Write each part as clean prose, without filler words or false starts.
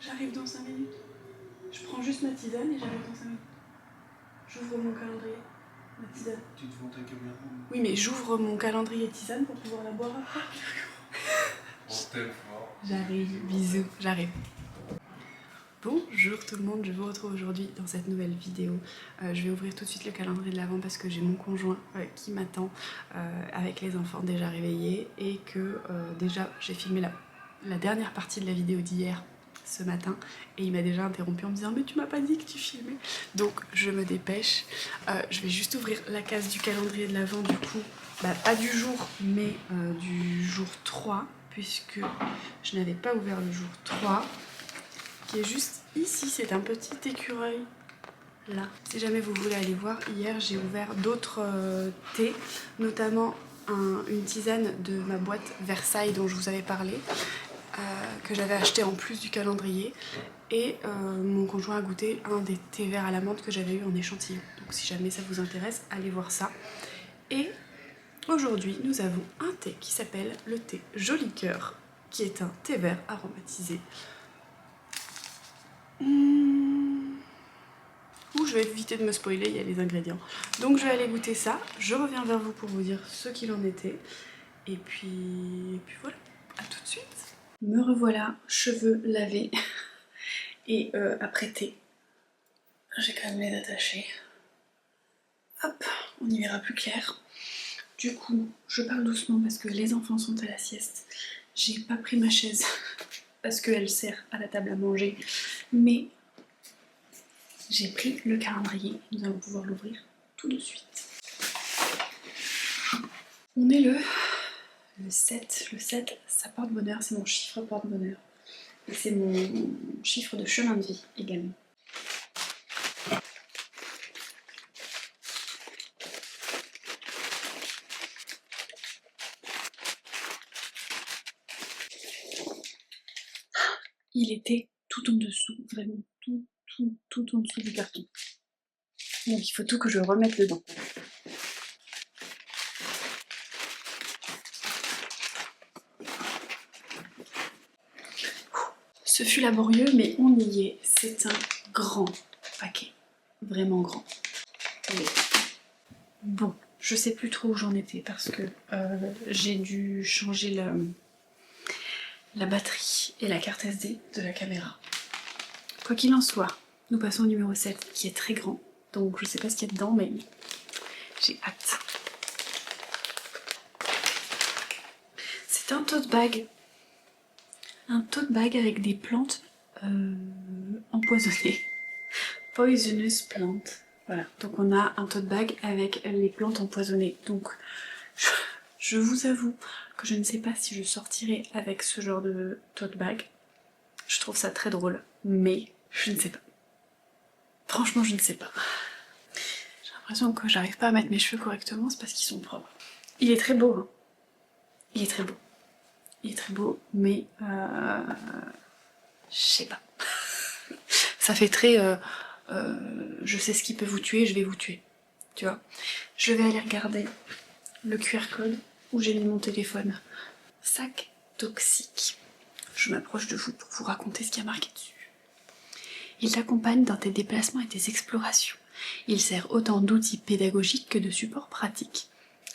J'arrive dans 5 minutes. Je prends juste ma tisane et j'arrive dans 5 minutes. J'ouvre mon calendrier. Ma tisane. Tu te vends ta caméra? Oui, mais j'ouvre mon calendrier tisane pour pouvoir la boire après. Mortel fort. J'arrive, bisous, j'arrive. Bonjour tout le monde, je vous retrouve aujourd'hui dans cette nouvelle vidéo. Je vais ouvrir tout de suite le calendrier de l'Avent parce que j'ai mon conjoint qui m'attend avec les enfants déjà réveillés et que déjà j'ai filmé la dernière partie de la vidéo d'hier ce matin et il m'a déjà interrompu en me disant mais tu m'as pas dit que tu filmais. Donc je me dépêche. Je vais juste ouvrir la case du calendrier de l'Avent du coup, pas du jour mais du jour 3 puisque je n'avais pas ouvert le jour 3. Qui est juste ici, c'est un petit écureuil là. Si jamais vous voulez aller voir, hier j'ai ouvert d'autres thés, notamment une tisane de ma boîte Versailles dont je vous avais parlé, que j'avais acheté en plus du calendrier, et mon conjoint a goûté un des thés verts à la menthe que j'avais eu en échantillon. Donc si jamais ça vous intéresse, allez voir ça. Et aujourd'hui nous avons un thé qui s'appelle le thé Joli Cœur, qui est un thé vert aromatisé. Je vais éviter de me spoiler, il y a les ingrédients. Donc je vais aller goûter ça, je reviens vers vous pour vous dire ce qu'il en était. Et puis voilà, à tout de suite. Me revoilà, cheveux lavés et apprêtés. J'ai quand même les attachés. Hop, on y verra plus clair. Du coup, je parle doucement parce que les enfants sont à la sieste. J'ai pas pris ma chaise parce qu'elle sert à la table à manger. Mais j'ai pris le calendrier, nous allons pouvoir l'ouvrir tout de suite. On est le 7. Le 7, ça porte bonheur, c'est mon chiffre porte-bonheur. Et c'est mon chiffre de chemin de vie également. Il était tout en dessous, vraiment tout en dessous du carton. Donc il faut tout que je remette dedans. Ce fut laborieux, mais on y est. C'est un grand paquet. Vraiment grand. Allez. Bon, je sais plus trop où j'en étais parce que j'ai dû changer la batterie et la carte SD de la caméra. Quoi qu'il en soit, nous passons au numéro 7 qui est très grand. Donc je sais pas ce qu'il y a dedans, mais j'ai hâte. C'est un tote bag. Un tote bag avec des plantes empoisonnées. Poisonous plant. Voilà, donc on a un tote bag avec les plantes empoisonnées. Donc je vous avoue que je ne sais pas si je sortirai avec ce genre de tote bag. Je trouve ça très drôle, mais je ne sais pas. Franchement, je ne sais pas. J'ai l'impression que j'arrive pas à mettre mes cheveux correctement, c'est parce qu'ils sont propres. Il est très beau, hein. Il est très beau. Il est très beau, mais je sais pas. Ça fait très je sais ce qui peut vous tuer, je vais vous tuer. Tu vois. Je vais aller regarder le QR code où j'ai mis mon téléphone. Sac toxique. Je m'approche de vous pour vous raconter ce qui a marqué dessus. Il t'accompagne dans tes déplacements et tes explorations. Il sert autant d'outils pédagogiques que de supports pratiques.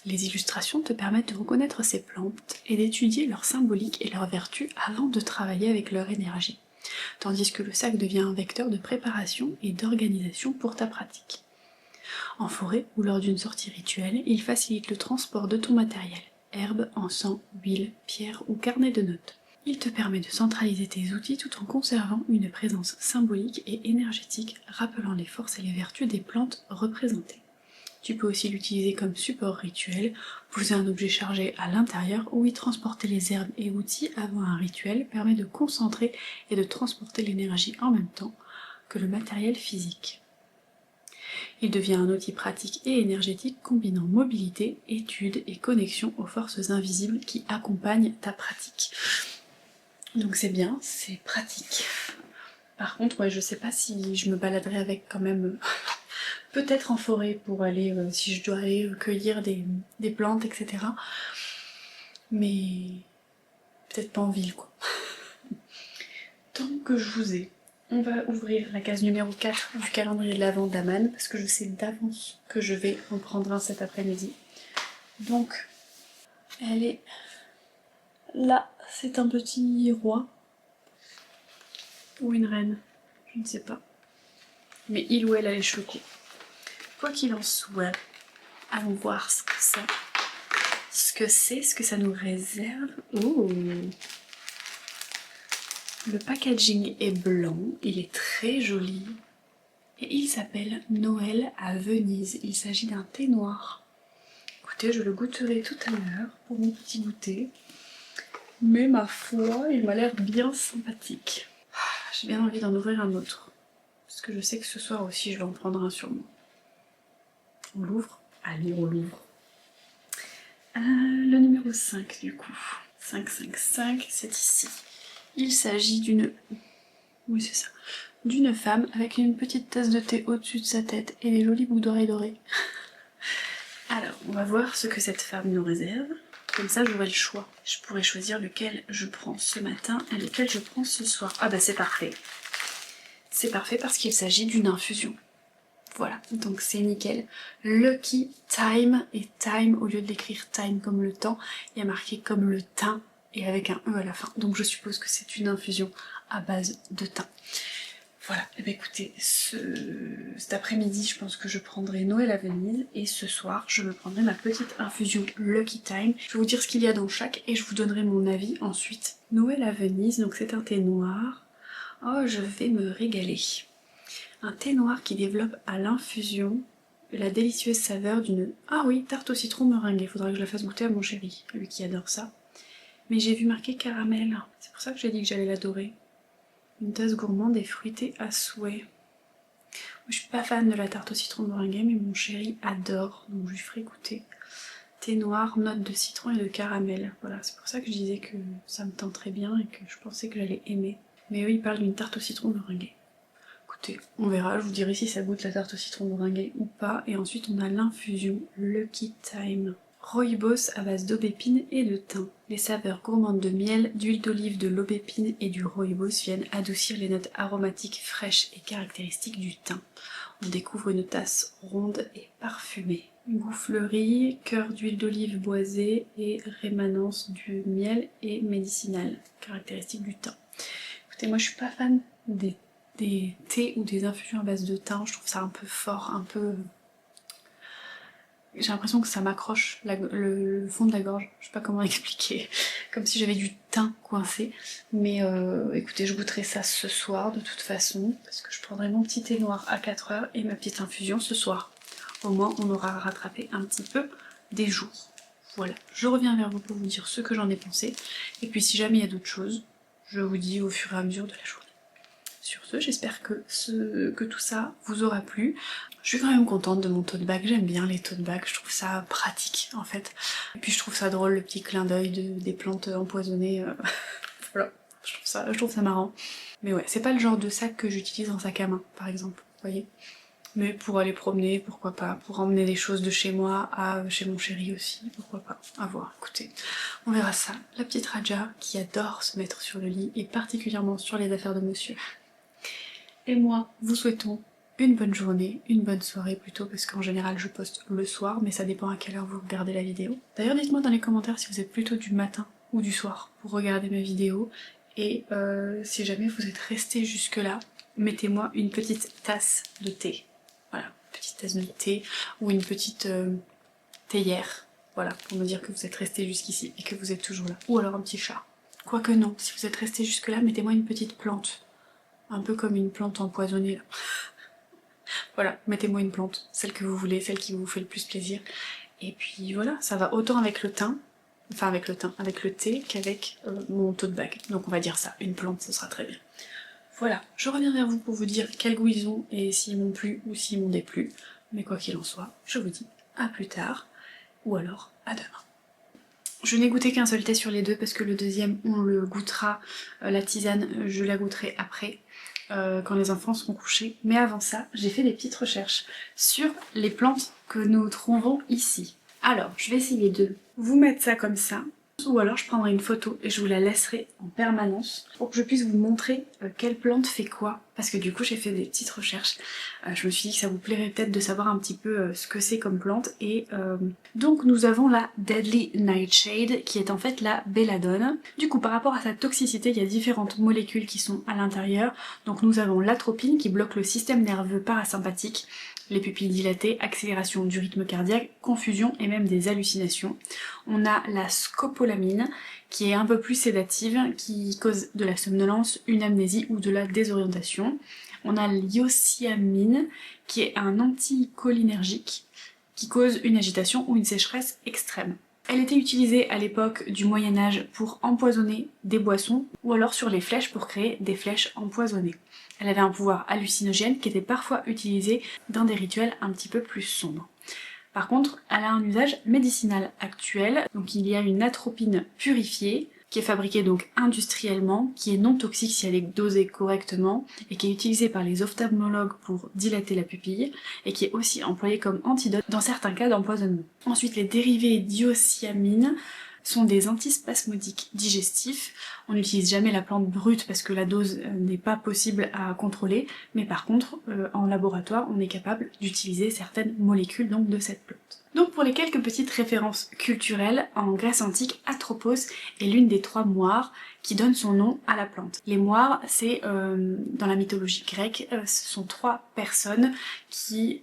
Les illustrations te permettent de reconnaître ces plantes et d'étudier leur symbolique et leurs vertus avant de travailler avec leur énergie. Tandis que le sac devient un vecteur de préparation et d'organisation pour ta pratique. En forêt ou lors d'une sortie rituelle, il facilite le transport de ton matériel, herbes, encens, huile, pierre ou carnet de notes. Il te permet de centraliser tes outils tout en conservant une présence symbolique et énergétique rappelant les forces et les vertus des plantes représentées. Tu peux aussi l'utiliser comme support rituel, poser un objet chargé à l'intérieur ou y transporter les herbes et outils avant un rituel permet de concentrer et de transporter l'énergie en même temps que le matériel physique. Il devient un outil pratique et énergétique combinant mobilité, étude et connexion aux forces invisibles qui accompagnent ta pratique. Donc c'est bien, c'est pratique. Par contre, ouais, je sais pas si je me baladerai avec quand même... Peut-être en forêt pour aller, si je dois aller cueillir des plantes, etc. Mais peut-être pas en ville, quoi. tant que je vous ai, on va ouvrir la case numéro 4 du calendrier de l'Avent d'Aman parce que je sais d'avance que je vais en prendre un cet après-midi. Donc, elle est là, c'est un petit roi ou une reine, je ne sais pas. Mais il ou elle a les cheveux courts. Quoi qu'il en soit, allons voir ce que c'est. Ce que ça nous réserve. Ouh. Le packaging est blanc, il est très joli. Et il s'appelle Noël à Venise. Il s'agit d'un thé noir. Écoutez, je le goûterai tout à l'heure pour mon petit goûter. Mais ma foi, il m'a l'air bien sympathique. J'ai bien envie d'en ouvrir un autre. Parce que je sais que ce soir aussi, je vais en prendre un sur moi. On l'ouvre? Allez, on l'ouvre. Le numéro 5 du coup. 5, c'est ici. Il s'agit d'une... Oui, c'est ça. D'une femme avec une petite tasse de thé au-dessus de sa tête et des jolies boucles d'oreilles dorées. Alors, on va voir ce que cette femme nous réserve. Comme ça, j'aurai le choix. Je pourrai choisir lequel je prends ce matin et lequel je prends ce soir. Ah bah c'est parfait. C'est parfait parce qu'il s'agit d'une infusion. Voilà, donc c'est nickel. Lucky Thyme, et Thyme, au lieu de l'écrire time comme le temps, il y a marqué comme le thym et avec un E à la fin. Donc je suppose que c'est une infusion à base de thym. Voilà, et bien écoutez, cet après-midi, je pense que je prendrai Noël à Venise et ce soir, je me prendrai ma petite infusion Lucky Thyme. Je vais vous dire ce qu'il y a dans chaque et je vous donnerai mon avis ensuite. Noël à Venise, donc c'est un thé noir. Oh, je vais me régaler. Un thé noir qui développe à l'infusion la délicieuse saveur d'une... Ah oui, tarte au citron meringuée, faudra que je la fasse goûter à mon chéri, lui qui adore ça. Mais j'ai vu marqué caramel, c'est pour ça que j'ai dit que j'allais l'adorer. Une tasse gourmande et fruitée à souhait. Je suis pas fan de la tarte au citron meringuée, mais mon chéri adore, donc je lui ferai goûter. Thé noir, notes de citron et de caramel. Voilà, c'est pour ça que je disais que ça me tenterait bien et que je pensais que j'allais aimer. Mais eux, ils parlent d'une tarte au citron meringuée. Écoutez, on verra, je vous dirai si ça goûte la tarte au citron meringuée ou pas. Et ensuite, on a l'infusion Lucky Thyme. Rooibos à base d'aubépine et de thym. Les saveurs gourmandes de miel, d'huile d'olive, de l'aubépine et du rooibos viennent adoucir les notes aromatiques fraîches et caractéristiques du thym. On découvre une tasse ronde et parfumée. Goût fleuri, cœur d'huile d'olive boisée et rémanence du miel et médicinal, caractéristique du thym. Écoutez, moi je suis pas fan des thés ou des infusions à base de thym, je trouve ça un peu fort, un peu... J'ai l'impression que ça m'accroche le fond de la gorge, je sais pas comment expliquer, comme si j'avais du thym coincé. Mais écoutez, je goûterai ça ce soir de toute façon, parce que je prendrai mon petit thé noir à 4 h et ma petite infusion ce soir. Au moins on aura rattrapé un petit peu des jours. Voilà, je reviens vers vous pour vous dire ce que j'en ai pensé, et puis si jamais il y a d'autres choses, je vous dis au fur et à mesure de la journée. Sur ce, j'espère que tout ça vous aura plu. Je suis quand même contente de mon tote bag, j'aime bien les tote bags, je trouve ça pratique en fait. Et puis je trouve ça drôle le petit clin d'œil des plantes empoisonnées. Voilà, je trouve ça marrant. Mais ouais, c'est pas le genre de sac que j'utilise en sac à main par exemple, vous voyez. Mais pour aller promener, pourquoi pas. Pour emmener des choses de chez moi à chez mon chéri aussi, pourquoi pas. À voir, écoutez, on verra ça. La petite Raja qui adore se mettre sur le lit et particulièrement sur les affaires de monsieur. Et moi, vous souhaitons une bonne journée, une bonne soirée plutôt, parce qu'en général je poste le soir, mais ça dépend à quelle heure vous regardez la vidéo. D'ailleurs dites-moi dans les commentaires si vous êtes plutôt du matin ou du soir pour regarder mes vidéos, et si jamais vous êtes resté jusque là, mettez-moi une petite tasse de thé. Voilà, une petite tasse de thé, ou une petite théière, voilà, pour me dire que vous êtes resté jusqu'ici et que vous êtes toujours là. Ou alors un petit chat. Quoique non, si vous êtes resté jusque là, mettez-moi une petite plante. Un peu comme une plante empoisonnée là. Voilà, mettez-moi une plante, celle que vous voulez, celle qui vous fait le plus plaisir. Et puis voilà, ça va autant avec le thym, enfin avec le thym, avec le thé qu'avec mon tote bag. Donc on va dire ça, une plante, ce sera très bien. Voilà, je reviens vers vous pour vous dire quel goût ils ont et s'ils m'ont plu ou s'ils m'ont déplu. Mais quoi qu'il en soit, je vous dis à plus tard, ou alors à demain. Je n'ai goûté qu'un seul thé sur les deux parce que le deuxième on le goûtera, la tisane je la goûterai après. Quand les enfants seront couchés. Mais avant ça, j'ai fait des petites recherches sur les plantes que nous trouvons ici. Alors, je vais essayer de vous mettre ça comme ça. Ou alors je prendrai une photo et je vous la laisserai en permanence pour que je puisse vous montrer quelle plante fait quoi. Parce que du coup j'ai fait des petites recherches. Je me suis dit que ça vous plairait peut-être de savoir un petit peu ce que c'est comme plante. Et donc nous avons la Deadly Nightshade qui est en fait la belladone. Du coup par rapport à sa toxicité, il y a différentes molécules qui sont à l'intérieur. Donc nous avons l'atropine qui bloque le système nerveux parasympathique, les pupilles dilatées, accélération du rythme cardiaque, confusion et même des hallucinations. On a la scopolamine qui est un peu plus sédative, qui cause de la somnolence, une amnésie ou de la désorientation. On a l'hyoscyamine qui est un anticholinergique qui cause une agitation ou une sécheresse extrême. Elle était utilisée à l'époque du Moyen-Âge pour empoisonner des boissons ou alors sur les flèches pour créer des flèches empoisonnées. Elle avait un pouvoir hallucinogène qui était parfois utilisé dans des rituels un petit peu plus sombres. Par contre, elle a un usage médicinal actuel, donc il y a une atropine purifiée qui est fabriquée donc industriellement, qui est non toxique si elle est dosée correctement et qui est utilisée par les ophtalmologues pour dilater la pupille et qui est aussi employée comme antidote dans certains cas d'empoisonnement. Ensuite, les dérivés d'hyoscyamine sont des antispasmodiques digestifs. On n'utilise jamais la plante brute parce que la dose n'est pas possible à contrôler, mais par contre en laboratoire on est capable d'utiliser certaines molécules donc de cette plante. Donc pour les quelques petites références culturelles, en Grèce antique, Atropos est l'une des 3 moires qui donnent son nom à la plante. Les moires, c'est dans la mythologie grecque, ce sont 3 personnes qui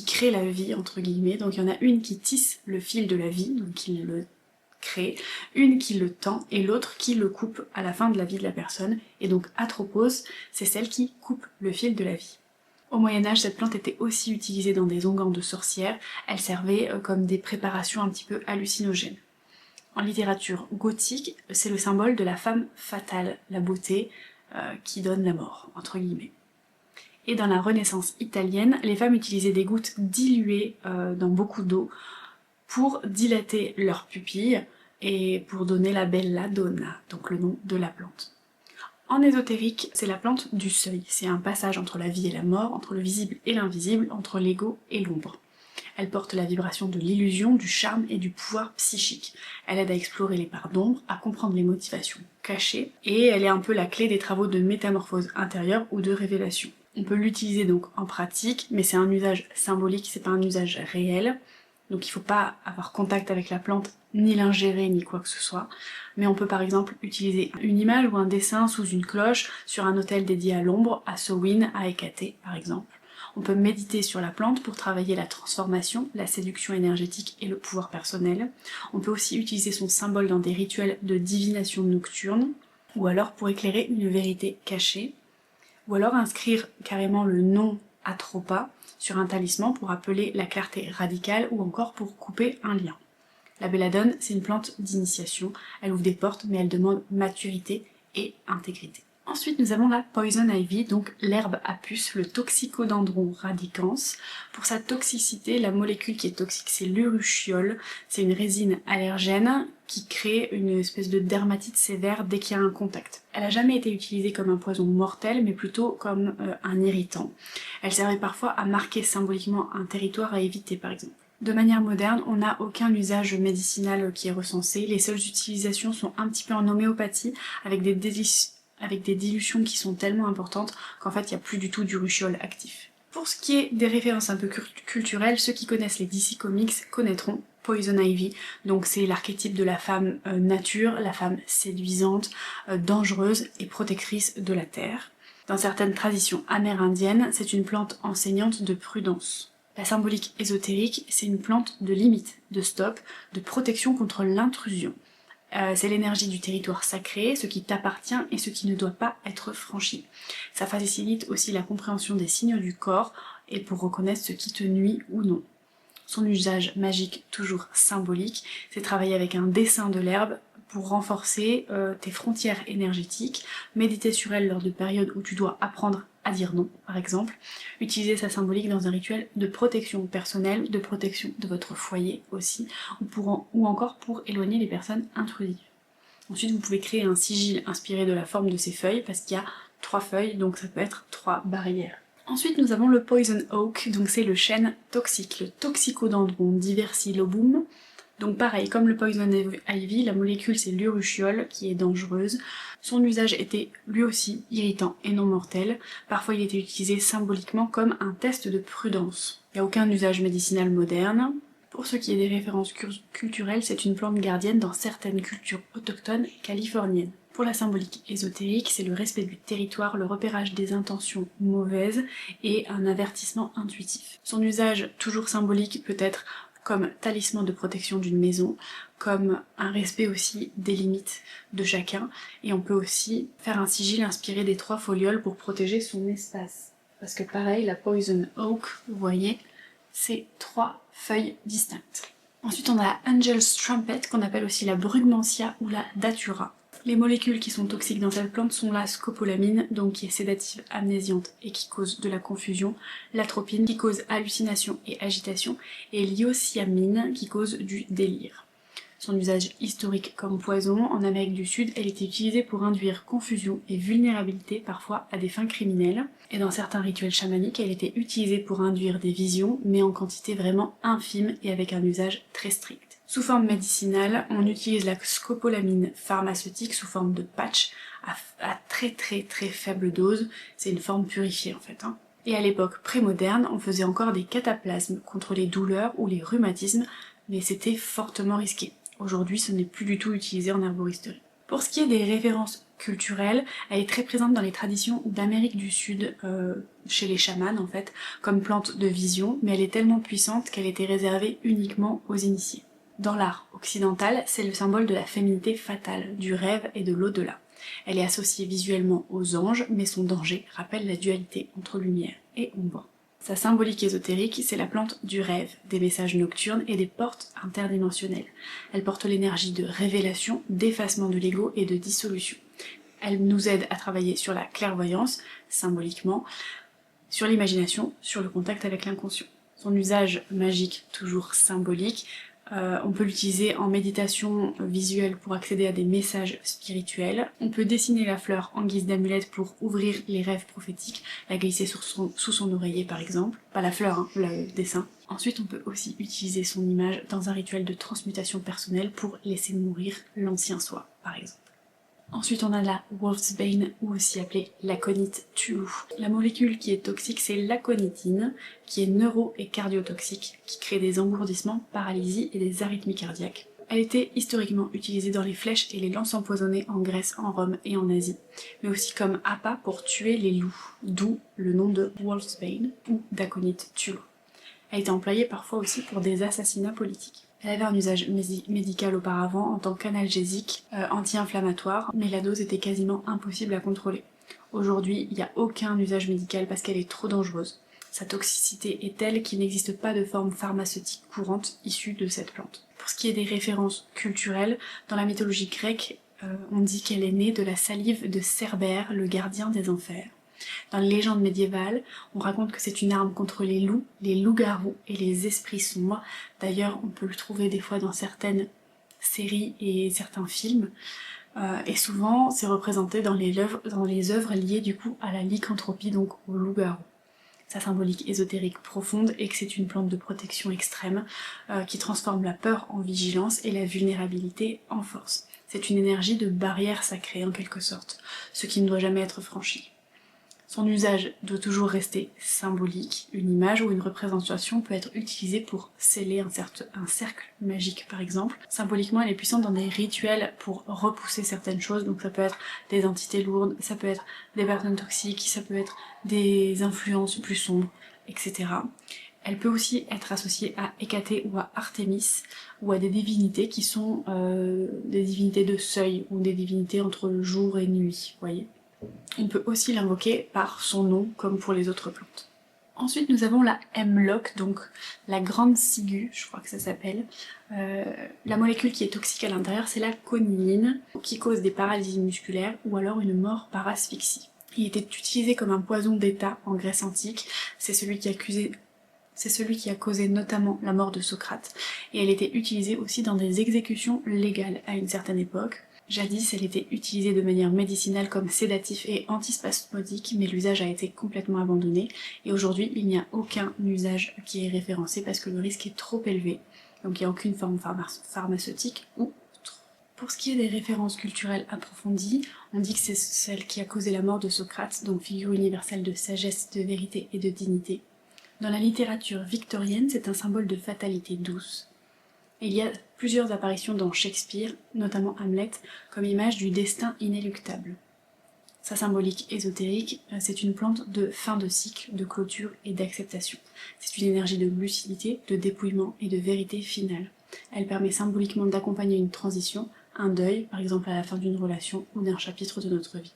crée la vie, entre guillemets. Donc il y en a une qui tisse le fil de la vie, donc qui le crée, une qui le tend et l'autre qui le coupe à la fin de la vie de la personne. Et donc Atropos, c'est celle qui coupe le fil de la vie. Au Moyen-Âge, cette plante était aussi utilisée dans des onguents de sorcières. Elle servait comme des préparations un petit peu hallucinogènes. En littérature gothique, c'est le symbole de la femme fatale, la beauté qui donne la mort, entre guillemets. Et dans la Renaissance italienne, les femmes utilisaient des gouttes diluées dans beaucoup d'eau pour dilater leurs pupilles et pour donner la belladonna, donc le nom de la plante. En ésotérique, c'est la plante du seuil. C'est un passage entre la vie et la mort, entre le visible et l'invisible, entre l'ego et l'ombre. Elle porte la vibration de l'illusion, du charme et du pouvoir psychique. Elle aide à explorer les parts d'ombre, à comprendre les motivations cachées, et elle est un peu la clé des travaux de métamorphose intérieure ou de révélation. On peut l'utiliser donc en pratique, mais c'est un usage symbolique, c'est pas un usage réel. Donc il faut pas avoir contact avec la plante, ni l'ingérer, ni quoi que ce soit. Mais on peut par exemple utiliser une image ou un dessin sous une cloche sur un autel dédié à l'ombre, à Samhain, à Hécaté par exemple. On peut méditer sur la plante pour travailler la transformation, la séduction énergétique et le pouvoir personnel. On peut aussi utiliser son symbole dans des rituels de divination nocturne, ou alors pour éclairer une vérité cachée, ou alors inscrire carrément le nom Atropa sur un talisman pour appeler la clarté radicale ou encore pour couper un lien. La belladone, c'est une plante d'initiation, elle ouvre des portes mais elle demande maturité et intégrité. Ensuite nous avons la Poison Ivy, donc l'herbe à puce, le Toxicodendron radicans. Pour sa toxicité, la molécule qui est toxique c'est l'urushiol, c'est une résine allergène qui crée une espèce de dermatite sévère dès qu'il y a un contact. Elle n'a jamais été utilisée comme un poison mortel mais plutôt comme un irritant. Elle servait parfois à marquer symboliquement un territoire à éviter par exemple. De manière moderne, on n'a aucun usage médicinal qui est recensé, les seules utilisations sont un petit peu en homéopathie avec des dilutions qui sont tellement importantes qu'en fait il n'y a plus du tout d'urushiol actif. Pour ce qui est des références un peu culturelles, ceux qui connaissent les DC Comics connaîtront Poison Ivy, donc c'est l'archétype de la femme nature, la femme séduisante, dangereuse et protectrice de la terre. Dans certaines traditions amérindiennes, c'est une plante enseignante de prudence. La symbolique ésotérique, c'est une plante de limite, de stop, de protection contre l'intrusion. C'est l'énergie du territoire sacré, ce qui t'appartient et ce qui ne doit pas être franchi. Ça facilite aussi la compréhension des signes du corps et pour reconnaître ce qui te nuit ou non. Son usage magique, toujours symbolique, c'est travailler avec un dessin de l'herbe pour renforcer tes frontières énergétiques, méditer sur elle lors de périodes où tu dois apprendre à dire non, par exemple, utiliser sa symbolique dans un rituel de protection personnelle, de protection de votre foyer aussi, ou encore pour éloigner les personnes intrusives. Ensuite, vous pouvez créer un sigil inspiré de la forme de ces feuilles, parce qu'il y a 3 feuilles, donc ça peut être 3 barrières. Ensuite, nous avons le Poison Oak, donc c'est le chêne toxique, le Toxicodendron diversilobum, Donc pareil, comme le poison ivy, la molécule c'est l'urushiol qui est dangereuse. Son usage était lui aussi irritant et non mortel. Parfois il était utilisé symboliquement comme un test de prudence. Il n'y a aucun usage médicinal moderne. Pour ce qui est des références culturelles, c'est une plante gardienne dans certaines cultures autochtones californiennes. Pour la symbolique ésotérique, c'est le respect du territoire, le repérage des intentions mauvaises et un avertissement intuitif. Son usage, toujours symbolique, peut être comme talisman de protection d'une maison, comme un respect aussi des limites de chacun, et on peut aussi faire un sigil inspiré des 3 folioles pour protéger son espace. Parce que pareil, la poison oak, vous voyez, c'est 3 feuilles distinctes. Ensuite on a la Angel's Trumpet, qu'on appelle aussi la Brugmansia ou la Datura. Les molécules qui sont toxiques dans cette plante sont la scopolamine, donc qui est sédative, amnésiante et qui cause de la confusion, l'atropine qui cause hallucination et agitation, et l'iocyanine qui cause du délire. Son usage historique comme poison, en Amérique du Sud, elle était utilisée pour induire confusion et vulnérabilité, parfois à des fins criminelles. Et dans certains rituels chamaniques, elle était utilisée pour induire des visions, mais en quantité vraiment infime et avec un usage très strict. Sous forme médicinale, on utilise la scopolamine pharmaceutique sous forme de patch à très faible dose. C'est une forme purifiée en fait. Et à l'époque prémoderne, on faisait encore des cataplasmes contre les douleurs ou les rhumatismes, mais c'était fortement risqué. Aujourd'hui, ce n'est plus du tout utilisé en herboristerie. Pour ce qui est des références culturelles, elle est très présente dans les traditions d'Amérique du Sud, chez les chamans en fait, comme plante de vision, mais elle est tellement puissante qu'elle était réservée uniquement aux initiés. Dans l'art occidental, c'est le symbole de la féminité fatale, du rêve et de l'au-delà. Elle est associée visuellement aux anges, mais son danger rappelle la dualité entre lumière et ombre. Sa symbolique ésotérique, c'est la plante du rêve, des messages nocturnes et des portes interdimensionnelles. Elle porte l'énergie de révélation, d'effacement de l'ego et de dissolution. Elle nous aide à travailler sur la clairvoyance, symboliquement, sur l'imagination, sur le contact avec l'inconscient. Son usage magique, toujours symbolique, on peut l'utiliser en méditation visuelle pour accéder à des messages spirituels. On peut dessiner la fleur en guise d'amulette pour ouvrir les rêves prophétiques, la glisser sous son oreiller par exemple. Pas la fleur, le dessin. Ensuite, on peut aussi utiliser son image dans un rituel de transmutation personnelle pour laisser mourir l'ancien soi, par exemple. Ensuite, on a la wolfsbane, ou aussi appelée l'aconite tuou. La molécule qui est toxique, c'est l'aconitine, qui est neuro- et cardiotoxique, qui crée des engourdissements, paralysies et des arythmies cardiaques. Elle était historiquement utilisée dans les flèches et les lances empoisonnées en Grèce, en Rome et en Asie, mais aussi comme appât pour tuer les loups, d'où le nom de wolfsbane ou d'aconite tuou. Elle était employée parfois aussi pour des assassinats politiques. Elle avait un usage médical auparavant en tant qu'analgésique, anti-inflammatoire, mais la dose était quasiment impossible à contrôler. Aujourd'hui, il n'y a aucun usage médical parce qu'elle est trop dangereuse. Sa toxicité est telle qu'il n'existe pas de forme pharmaceutique courante issue de cette plante. Pour ce qui est des références culturelles, dans la mythologie grecque, on dit qu'elle est née de la salive de Cerbère, le gardien des enfers. Dans les légendes médiévales, on raconte que c'est une arme contre les loups, les loups-garous et les esprits sombres. D'ailleurs, on peut le trouver des fois dans certaines séries et certains films. Et souvent, c'est représenté dans les œuvres liées du coup à la lycanthropie, donc aux loups-garous. Sa symbolique ésotérique profonde est que c'est une plante de protection extrême qui transforme la peur en vigilance et la vulnérabilité en force. C'est une énergie de barrière sacrée en quelque sorte, ce qui ne doit jamais être franchi. Son usage doit toujours rester symbolique. Une image ou une représentation peut être utilisée pour sceller un cercle magique par exemple. Symboliquement, elle est puissante dans des rituels pour repousser certaines choses, donc ça peut être des entités lourdes, ça peut être des personnes toxiques, ça peut être des influences plus sombres, etc. Elle peut aussi être associée à Hécaté ou à Artémis, ou à des divinités qui sont des divinités de seuil, ou des divinités entre le jour et nuit, vous voyez. On peut aussi l'invoquer par son nom, comme pour les autres plantes. Ensuite, nous avons la hemlock, donc la grande ciguë, je crois que ça s'appelle. La molécule qui est toxique à l'intérieur, c'est la coniline, qui cause des paralysies musculaires ou alors une mort par asphyxie. Il était utilisé comme un poison d'état en Grèce antique, c'est celui qui a causé notamment la mort de Socrate, et elle était utilisée aussi dans des exécutions légales à une certaine époque. Jadis, elle était utilisée de manière médicinale comme sédatif et antispasmodique, mais l'usage a été complètement abandonné, et aujourd'hui il n'y a aucun usage qui est référencé parce que le risque est trop élevé. donc il n'y a aucune forme pharmaceutique ou autre. Pour ce qui est des références culturelles approfondies, on dit que c'est celle qui a causé la mort de Socrate, donc figure universelle de sagesse, de vérité et de dignité. Dans la littérature victorienne, c'est un symbole de fatalité douce. Et il y a plusieurs apparitions dans Shakespeare, notamment Hamlet, comme image du destin inéluctable. Sa symbolique ésotérique, c'est une plante de fin de cycle, de clôture et d'acceptation. C'est une énergie de lucidité, de dépouillement et de vérité finale. Elle permet symboliquement d'accompagner une transition, un deuil, par exemple à la fin d'une relation ou d'un chapitre de notre vie.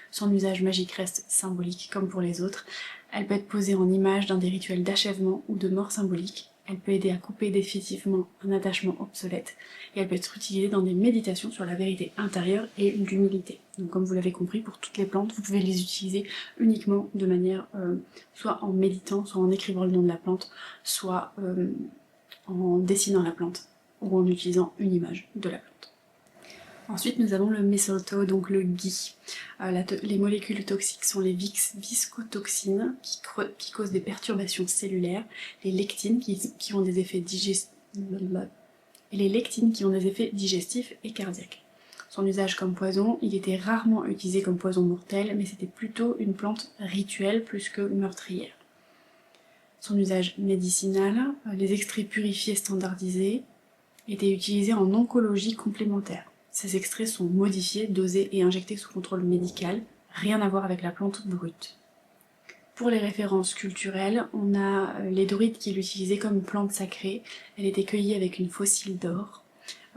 Son usage magique reste symbolique comme pour les autres. Elle peut être posée en image dans des rituels d'achèvement ou de mort symbolique. Elle peut aider à couper définitivement un attachement obsolète. Et elle peut être utilisée dans des méditations sur la vérité intérieure et l'humilité. Donc comme vous l'avez compris, pour toutes les plantes, vous pouvez les utiliser uniquement de manière soit en méditant, soit en écrivant le nom de la plante, soit en dessinant la plante, ou en utilisant une image de la plante. Ensuite, nous avons le mistletoe, donc le gui. Les molécules toxiques sont les viscotoxines qui causent des perturbations cellulaires, les lectines qui ont des effets digestifs et cardiaques. Son usage comme poison, il était rarement utilisé comme poison mortel, mais c'était plutôt une plante rituelle plus que meurtrière. Son usage médicinal, les extraits purifiés standardisés, étaient utilisés en oncologie complémentaire. Ces extraits sont modifiés, dosés et injectés sous contrôle médical, rien à voir avec la plante brute. Pour les références culturelles, on a les druides qui l'utilisaient comme plante sacrée, elle était cueillie avec une fossile d'or.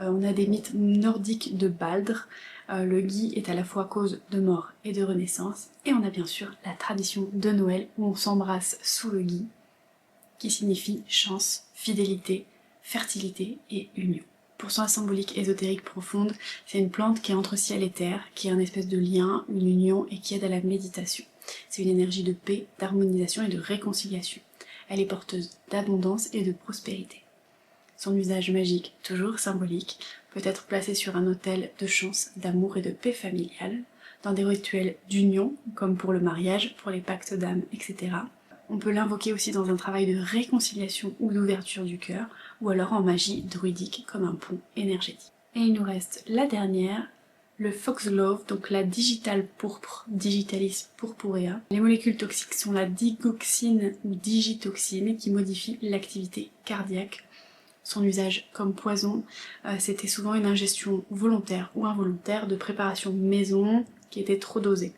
On a des mythes nordiques de Baldr, le gui est à la fois cause de mort et de renaissance, et on a bien sûr la tradition de Noël où on s'embrasse sous le gui, qui signifie chance, fidélité, fertilité et union. Pour son symbolique ésotérique profonde, c'est une plante qui est entre ciel et terre, qui est un espèce de lien, une union et qui aide à la méditation. C'est une énergie de paix, d'harmonisation et de réconciliation. Elle est porteuse d'abondance et de prospérité. Son usage magique, toujours symbolique, peut être placé sur un autel de chance, d'amour et de paix familiale, dans des rituels d'union, comme pour le mariage, pour les pactes d'âme, etc. On peut l'invoquer aussi dans un travail de réconciliation ou d'ouverture du cœur, ou alors en magie druidique comme un pont énergétique. Et il nous reste la dernière, le foxglove, donc la digitale pourpre, Digitalis purpurea. Les molécules toxiques sont la digoxine ou digitoxine qui modifie l'activité cardiaque. Son usage comme poison, c'était souvent une ingestion volontaire ou involontaire de préparation maison qui était trop dosée.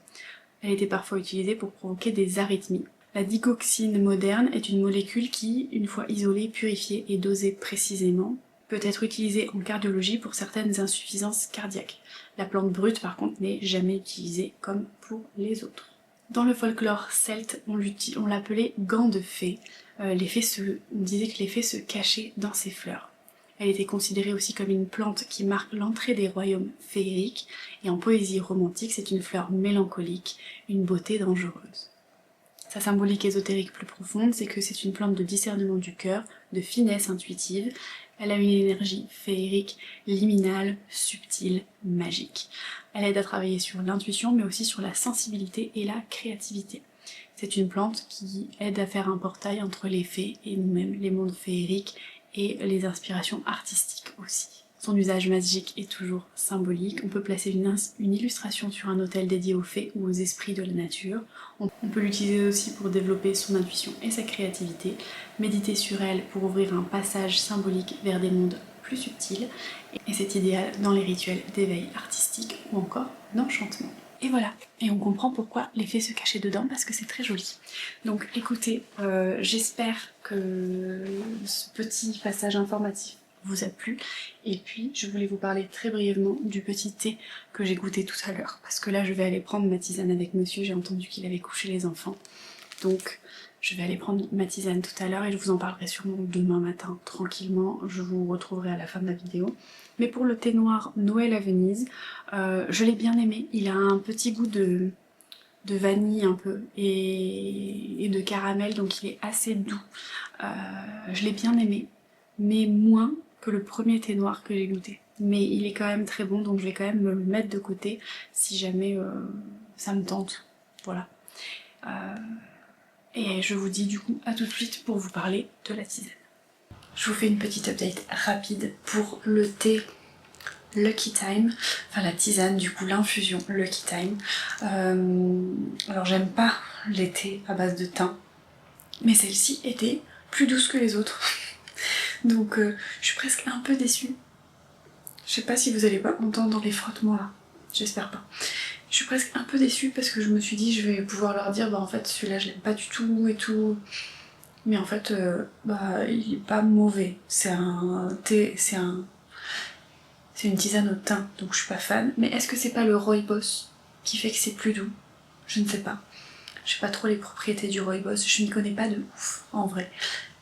Elle était parfois utilisée pour provoquer des arythmies. La digoxine moderne est une molécule qui, une fois isolée, purifiée et dosée précisément, peut être utilisée en cardiologie pour certaines insuffisances cardiaques. La plante brute, par contre, n'est jamais utilisée comme pour les autres. Dans le folklore celte, on l'appelait gant de fée. On disait que les fées se cachaient dans ses fleurs. Elle était considérée aussi comme une plante qui marque l'entrée des royaumes féeriques, et en poésie romantique, c'est une fleur mélancolique, une beauté dangereuse. Sa symbolique ésotérique plus profonde, c'est que c'est une plante de discernement du cœur, de finesse intuitive. Elle a une énergie féerique, liminale, subtile, magique. Elle aide à travailler sur l'intuition, mais aussi sur la sensibilité et la créativité. C'est une plante qui aide à faire un portail entre les fées et nous-mêmes, les mondes féeriques et les inspirations artistiques aussi. Son usage magique est toujours symbolique. On peut placer une illustration sur un autel dédié aux fées ou aux esprits de la nature. On peut l'utiliser aussi pour développer son intuition et sa créativité, méditer sur elle pour ouvrir un passage symbolique vers des mondes plus subtils, et c'est idéal dans les rituels d'éveil artistique ou encore d'enchantement. Et voilà, et on comprend pourquoi les fées se cachaient dedans, parce que c'est très joli. Donc écoutez, j'espère que ce petit passage informatif vous a plu, et puis je voulais vous parler très brièvement du petit thé que j'ai goûté tout à l'heure, parce que là je vais aller prendre ma tisane avec monsieur, j'ai entendu qu'il avait couché les enfants, donc je vais aller prendre ma tisane tout à l'heure et je vous en parlerai sûrement demain matin, tranquillement, je vous retrouverai à la fin de la vidéo. Mais pour le thé noir Noël à Venise, je l'ai bien aimé, il a un petit goût de vanille un peu et de caramel, donc il est assez doux. Je l'ai bien aimé, mais moins que le premier thé noir que j'ai goûté. Mais il est quand même très bon, donc je vais quand même me le mettre de côté si jamais ça me tente. Voilà. Et je vous dis du coup à tout de suite pour vous parler de la tisane. je vous fais une petite update rapide pour le thé Lucky Time, enfin la tisane du coup, l'infusion Lucky Time. Alors j'aime pas les thés à base de thym, mais celle-ci était plus douce que les autres. Donc je suis presque un peu déçue. Je sais pas si vous allez pas entendre les frottements là, j'espère pas. Je suis presque un peu déçue parce que je me suis dit je vais pouvoir leur dire bah en fait celui-là je l'aime pas du tout et tout. Mais en fait bah il est pas mauvais. C'est un thé, c'est une tisane au thym, donc je suis pas fan. Mais est-ce que c'est pas le rooibos qui fait que c'est plus doux? Je ne sais pas. Je sais pas trop les propriétés du rooibos, je n'y connais pas de ouf en vrai.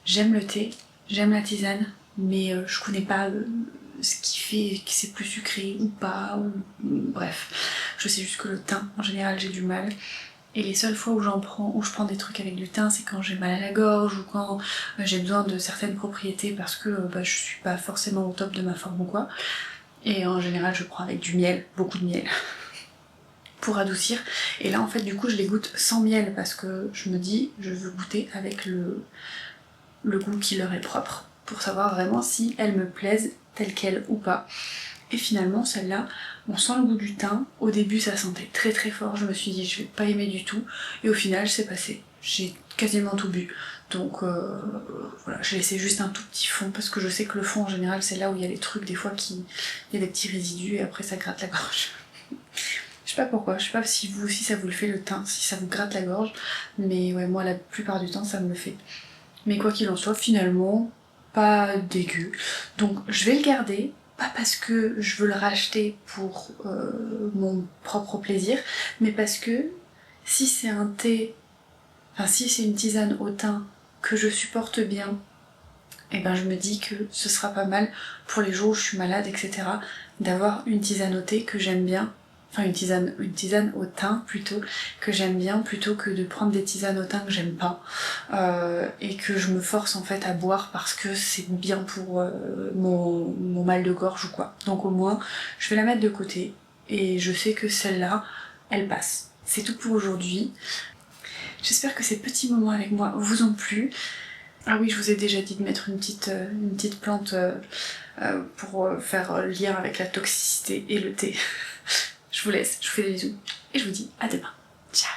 J'aime le thé, j'aime la tisane, mais je connais pas ce qui fait que c'est plus sucré ou pas, ou bref. Je sais juste que le thym, en général, j'ai du mal. Et les seules fois où je prends des trucs avec du thym, c'est quand j'ai mal à la gorge ou quand j'ai besoin de certaines propriétés parce que bah, je suis pas forcément au top de ma forme ou quoi. Et en général, je prends avec du miel, beaucoup de miel, pour adoucir. Et là, en fait, du coup, je les goûte sans miel parce que je me dis, je veux goûter avec le goût qui leur est propre pour savoir vraiment si elles me plaisent telles quelles ou pas. Et finalement, celle-là, on sent le goût du thym. Au début, ça sentait très très fort. Je me suis dit, je vais pas aimer du tout. Et au final, c'est passé. J'ai quasiment tout bu. Donc voilà, j'ai laissé juste un tout petit fond parce que je sais que le fond en général, c'est là où il y a les trucs des fois qui. Il y a des petits résidus et après ça gratte la gorge. Je sais pas pourquoi, je sais pas si vous aussi ça vous le fait le thym, si ça vous gratte la gorge. Mais ouais, moi la plupart du temps, ça me le fait. Mais quoi qu'il en soit, finalement, pas dégueu. Donc je vais le garder, pas parce que je veux le racheter pour mon propre plaisir, mais parce que si c'est un thé, enfin si c'est une tisane au thym que je supporte bien, et ben je me dis que ce sera pas mal pour les jours où je suis malade, etc. d'avoir une tisane au thé que j'aime bien. Enfin une tisane au thym plutôt, que j'aime bien, plutôt que de prendre des tisanes au thym que j'aime pas. Et que je me force en fait à boire parce que c'est bien pour mon mal de gorge ou quoi. Donc au moins, je vais la mettre de côté et je sais que celle-là, elle passe. C'est tout pour aujourd'hui. J'espère que ces petits moments avec moi vous ont plu. Ah oui, je vous ai déjà dit de mettre une petite plante pour faire lien avec la toxicité et le thé. Je vous laisse, je vous fais des bisous et je vous dis à demain. Ciao.